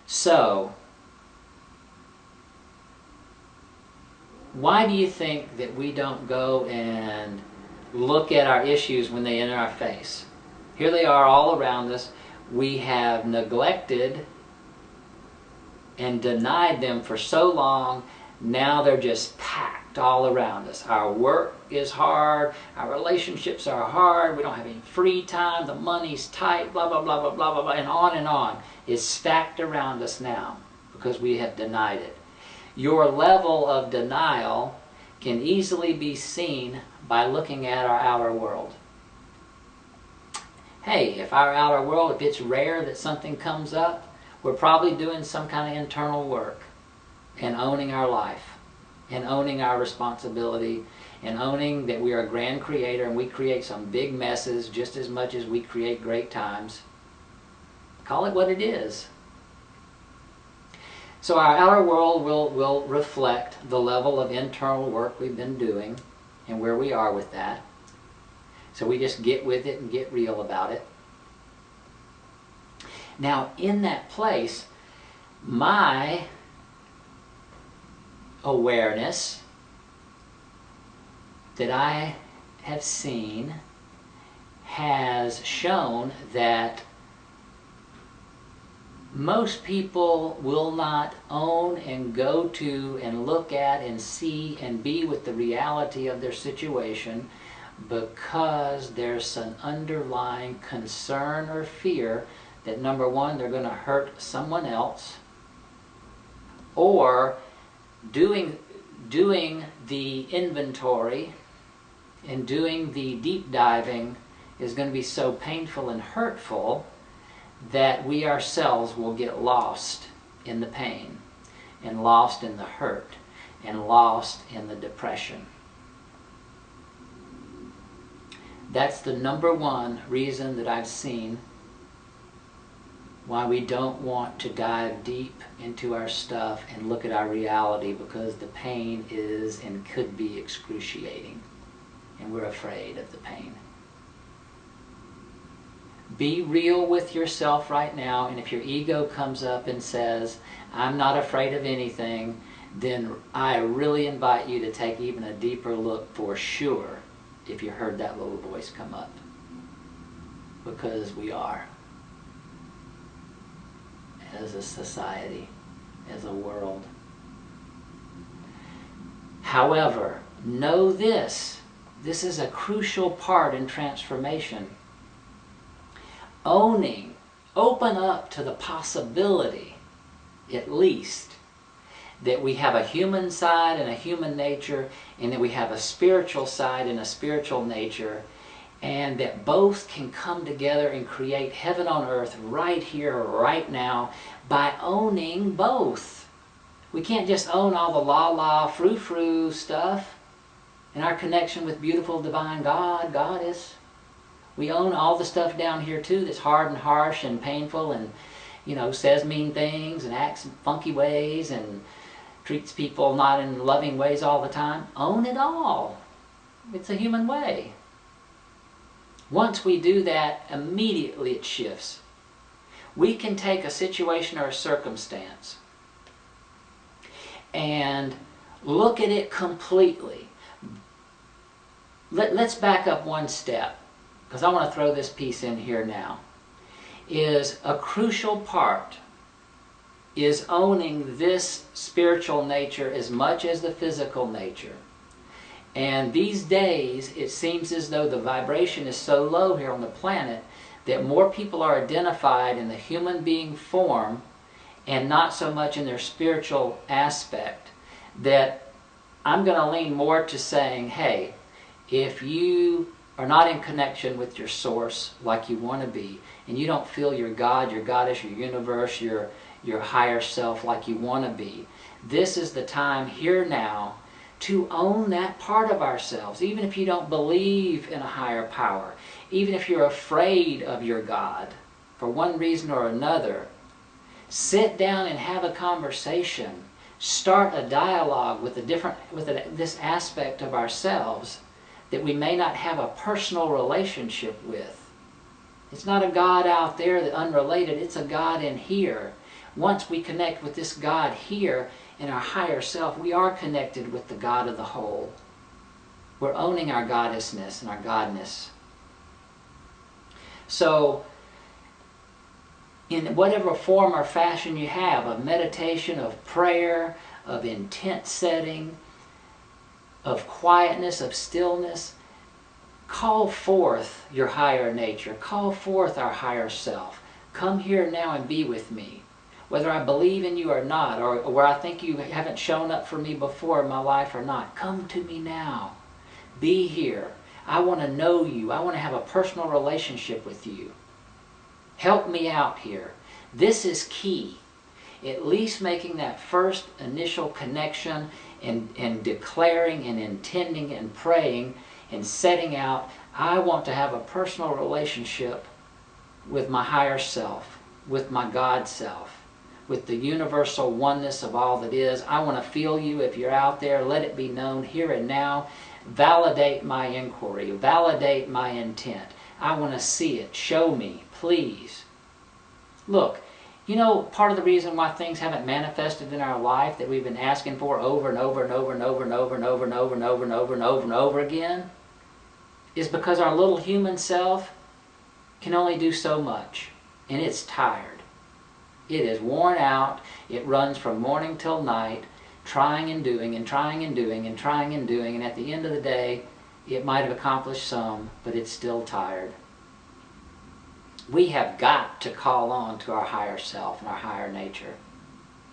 So, why do you think that we don't go and look at our issues when they enter our face? Here they are all around us. We have neglected and denied them for so long. Now they're just packed all around us. Our work is hard. Our relationships are hard. We don't have any free time. The money's tight. Blah, blah, blah, blah, blah, blah, blah. And on is stacked around us now because we have denied it. Your level of denial can easily be seen by looking at our outer world. Hey, if our outer world, if it's rare that something comes up, we're probably doing some kind of internal work and owning our life and owning our responsibility and owning that we are a grand creator and we create some big messes just as much as we create great times. Call it what it is. So our outer world will reflect the level of internal work we've been doing and where we are with that. So we just get with it and get real about it. Now, in that place, my awareness that I have seen has shown that most people will not own and go to and look at and see and be with the reality of their situation because there's an underlying concern or fear that, number one, they're going to hurt someone else, or doing the inventory and doing the deep diving is going to be so painful and hurtful that we ourselves will get lost in the pain and lost in the hurt and lost in the depression. That's the number one reason that I've seen why we don't want to dive deep into our stuff and look at our reality, because the pain is and could be excruciating, and we're afraid of the pain. Be real with yourself right now, and if your ego comes up and says, I'm not afraid of anything, then I really invite you to take even a deeper look for sure if you heard that little voice come up. Because we are. As a society, as a world. However, know this. This is a crucial part in transformation. Owning, open up to the possibility, at least, that we have a human side and a human nature, and that we have a spiritual side and a spiritual nature, and that both can come together and create heaven on earth right here, right now, by owning both. We can't just own all the la-la, frou-frou stuff and our connection with beautiful divine God, Goddess. We own all the stuff down here too that's hard and harsh and painful and, says mean things and acts in funky ways and treats people not in loving ways all the time. Own it all. It's a human way. Once we do that, immediately it shifts. We can take a situation or a circumstance and look at it completely. Let's back up one step, because I want to throw this piece in here now. Is a crucial part is owning this spiritual nature as much as the physical nature. And these days, it seems as though the vibration is so low here on the planet that more people are identified in the human being form and not so much in their spiritual aspect, that I'm going to lean more to saying, hey, if you are not in connection with your source like you want to be, and you don't feel your God, your goddess, your universe, your higher self like you want to be, this is the time here now to own that part of ourselves. Even if you don't believe in a higher power, even if you're afraid of your God for one reason or another, sit down and have a conversation. Start a dialogue with this aspect of ourselves that we may not have a personal relationship with. It's not a God out there that unrelated, it's a God in here. Once we connect with this God here in our higher self, we are connected with the God of the whole. We're owning our goddessness and our godness. So, in whatever form or fashion you have, of meditation, of prayer, of intent setting, of quietness, of stillness, call forth your higher nature. Call forth our higher self. Come here now and be with me. Whether I believe in you or not, or where I think you haven't shown up for me before in my life or not, come to me now. Be here. I want to know you. I want to have a personal relationship with you. Help me out here. This is key. At least making that first initial connection and declaring and intending and praying and setting out, I want to have a personal relationship with my higher self, with my God self, with the universal oneness of all that is. I want to feel you if you're out there. Let it be known here and now. Validate my inquiry. Validate my intent. I want to see it. Show me, please. Look, you know, part of the reason why things haven't manifested in our life that we've been asking for over and over and over and over and over and over and over and over and over and over and over again is because our little human self can only do so much, and it's tired. It is worn out. It runs from morning till night, trying and doing and trying and doing and trying and doing, and at the end of the day, it might have accomplished some, but it's still tired. We have got to call on to our higher self and our higher nature.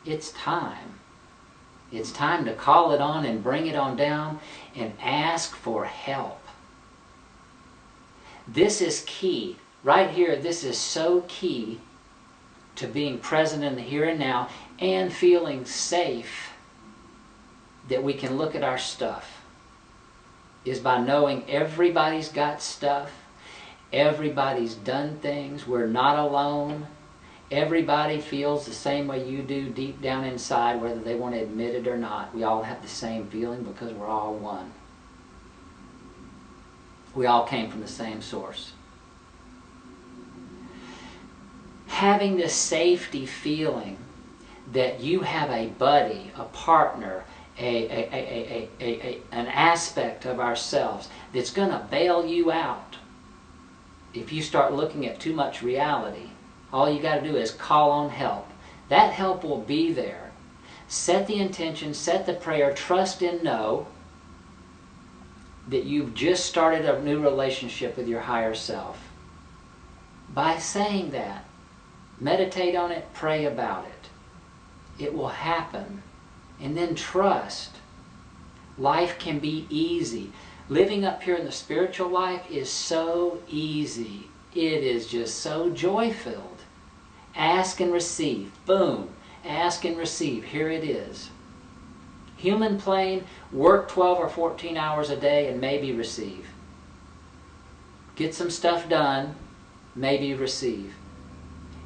It's time. It's time to call it on and bring it on down and ask for help. This is key. Right here, this is so key to being present in the here and now and feeling safe that we can look at our stuff, is by knowing everybody's got stuff, everybody's done things, we're not alone, everybody feels the same way you do deep down inside, whether they want to admit it or not. We all have the same feeling because we're all one. We all came from the same source. Having this safety feeling that you have a buddy, a partner, an aspect of ourselves that's going to bail you out. If you start looking at too much reality, all you got to do is call on help. That help will be there. Set the intention, set the prayer, trust and know that you've just started a new relationship with your higher self. By saying that, meditate on it, pray about it. It will happen. And then trust. Life can be easy. Living up here in the spiritual life is so easy. It is just so joy-filled. Ask and receive. Boom. Ask and receive. Here it is. Human plane, work 12 or 14 hours a day and maybe receive. Get some stuff done, maybe receive.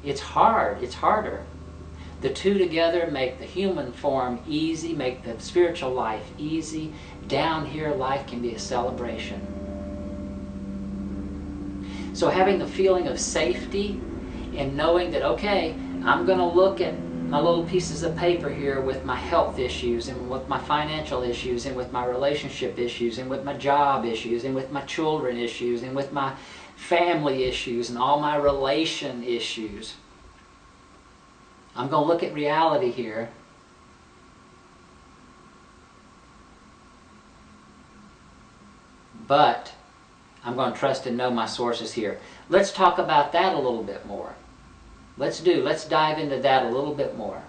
It's hard. It's harder. The two together make the human form easy, make the spiritual life easy. Down here, life can be a celebration. So having the feeling of safety and knowing that, okay, I'm going to look at my little pieces of paper here with my health issues and with my financial issues and with my relationship issues and with my job issues and with my children issues and with my family issues and all my relation issues. I'm going to look at reality here. But I'm going to trust and know my sources here. Let's talk about that a little bit more. Let's dive into that a little bit more.